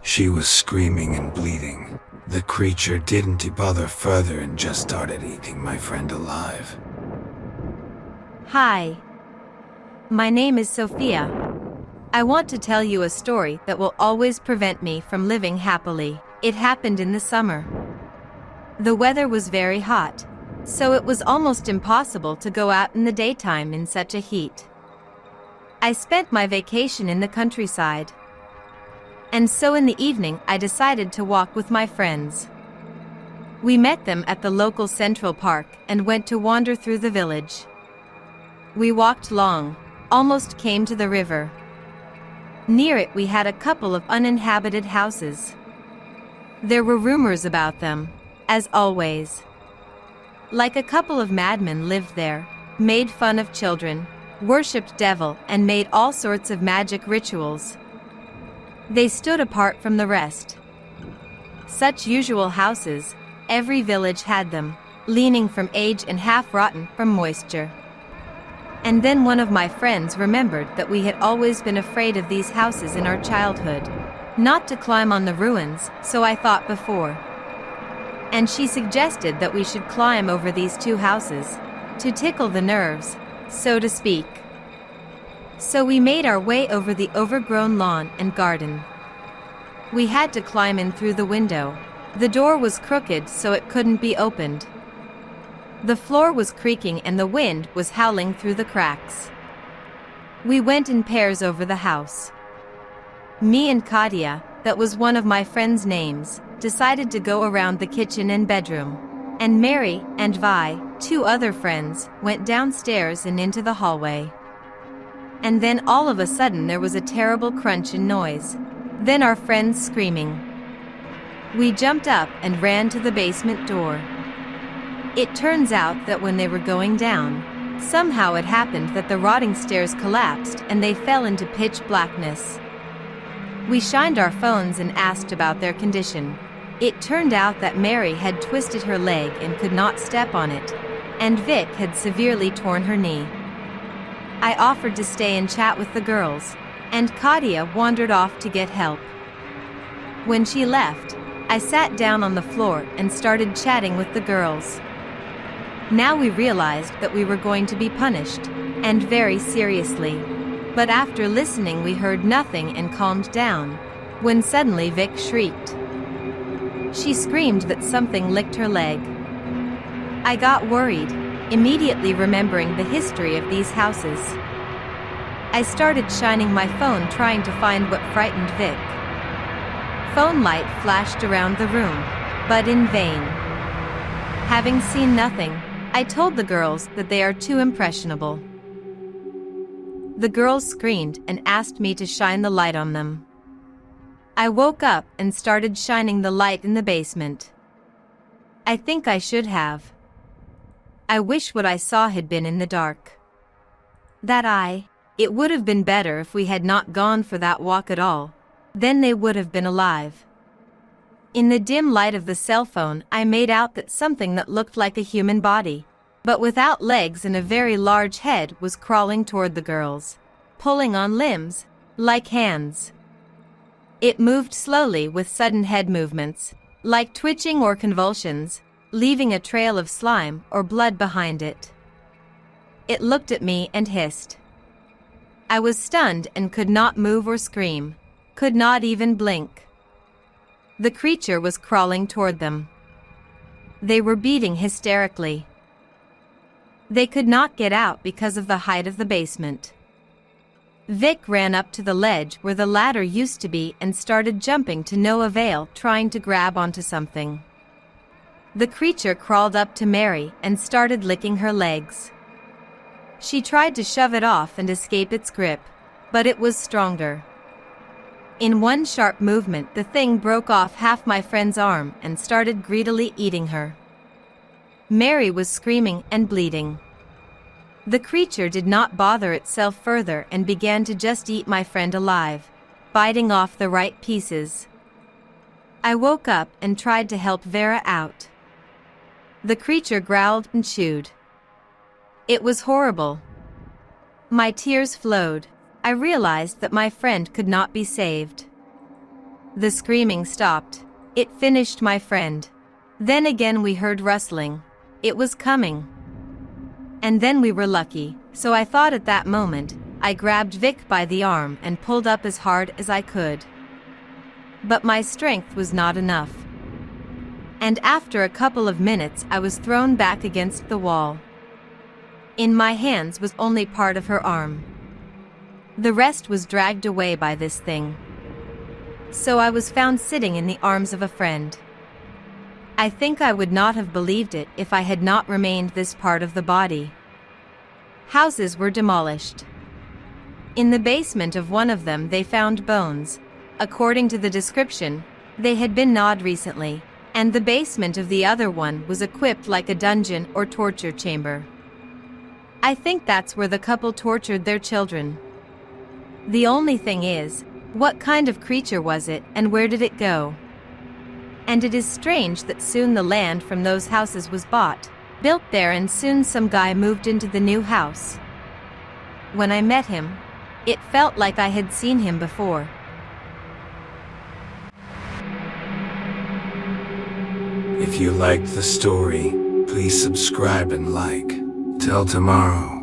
She was screaming and bleeding. The creature didn't bother further and just started eating my friend alive. Hi. My name is Sophia. I want to tell you a story that will always prevent me from living happily. It happened in the summer. The weather was very hot, so it was almost impossible to go out in the daytime in such a heat. I spent my vacation in the countryside. And so in the evening I decided to walk with my friends. We met them at the local Central Park and went to wander through the village. We walked long, almost came to the river. Near it we had a couple of uninhabited houses. There were rumors about them, as always. Like a couple of madmen lived there, made fun of children, worshipped devil and made all sorts of magic rituals. They stood apart from the rest. Such usual houses, every village had them, leaning from age and half-rotten from moisture. And then one of my friends remembered that we had always been afraid of these houses in our childhood. Not to climb on the ruins, so I thought before. And she suggested that we should climb over these two houses, to tickle the nerves, so to speak. So we made our way over the overgrown lawn and garden. We had to climb in through the window. The door was crooked so it couldn't be opened. The floor was creaking and the wind was howling through the cracks. We went in pairs over the house. Me and Katia, that was one of my friend's names, decided to go around the kitchen and bedroom. And Mary and Vi, two other friends, went downstairs and into the hallway. And then all of a sudden there was a terrible crunch and noise. Then our friends screaming. We jumped up and ran to the basement door. It turns out that when they were going down, somehow it happened that the rotting stairs collapsed and they fell into pitch blackness. We shined our phones and asked about their condition. It turned out that Mary had twisted her leg and could not step on it, and Vic had severely torn her knee. I offered to stay and chat with the girls, and Katia wandered off to get help. When she left, I sat down on the floor and started chatting with the girls. Now we realized that we were going to be punished, and very seriously. But after listening we heard nothing and calmed down, when suddenly Vic shrieked. She screamed that something licked her leg. I got worried, immediately remembering the history of these houses. I started shining my phone trying to find what frightened Vic. Phone light flashed around the room, but in vain. Having seen nothing, I told the girls that they are too impressionable. The girls screamed and asked me to shine the light on them. I woke up and started shining the light in the basement. I think I should have. I wish what I saw had been in the dark. It would have been better if we had not gone for that walk at all. Then they would have been alive. In the dim light of the cell phone I made out that something that looked like a human body, but without legs and a very large head, was crawling toward the girls, pulling on limbs, like hands. It moved slowly with sudden head movements, like twitching or convulsions, leaving a trail of slime or blood behind it. It looked at me and hissed. I was stunned and could not move or scream, could not even blink. The creature was crawling toward them. They were beating hysterically. They could not get out because of the height of the basement. Vic ran up to the ledge where the ladder used to be and started jumping to no avail, trying to grab onto something. The creature crawled up to Mary and started licking her legs. She tried to shove it off and escape its grip, but it was stronger. In one sharp movement the thing broke off half my friend's arm and started greedily eating her. Mary was screaming and bleeding. The creature did not bother itself further and began to just eat my friend alive, biting off the right pieces. I woke up and tried to help Vera out. The creature growled and chewed. It was horrible. My tears flowed. I realized that my friend could not be saved. The screaming stopped. It finished my friend. Then again we heard rustling. It was coming. And then we were lucky, so I thought at that moment, I grabbed Vic by the arm and pulled up as hard as I could. But my strength was not enough. And after a couple of minutes I was thrown back against the wall. In my hands was only part of her arm. The rest was dragged away by this thing. So I was found sitting in the arms of a friend. I think I would not have believed it if I had not remained this part of the body. Houses were demolished. In the basement of one of them they found bones. According to the description, they had been gnawed recently, and the basement of the other one was equipped like a dungeon or torture chamber. I think that's where the couple tortured their children. The only thing is, what kind of creature was it and where did it go? And it is strange that soon the land from those houses was bought, built there, and soon some guy moved into the new house. When I met him, it felt like I had seen him before. If you liked the story, please subscribe and like. Till tomorrow.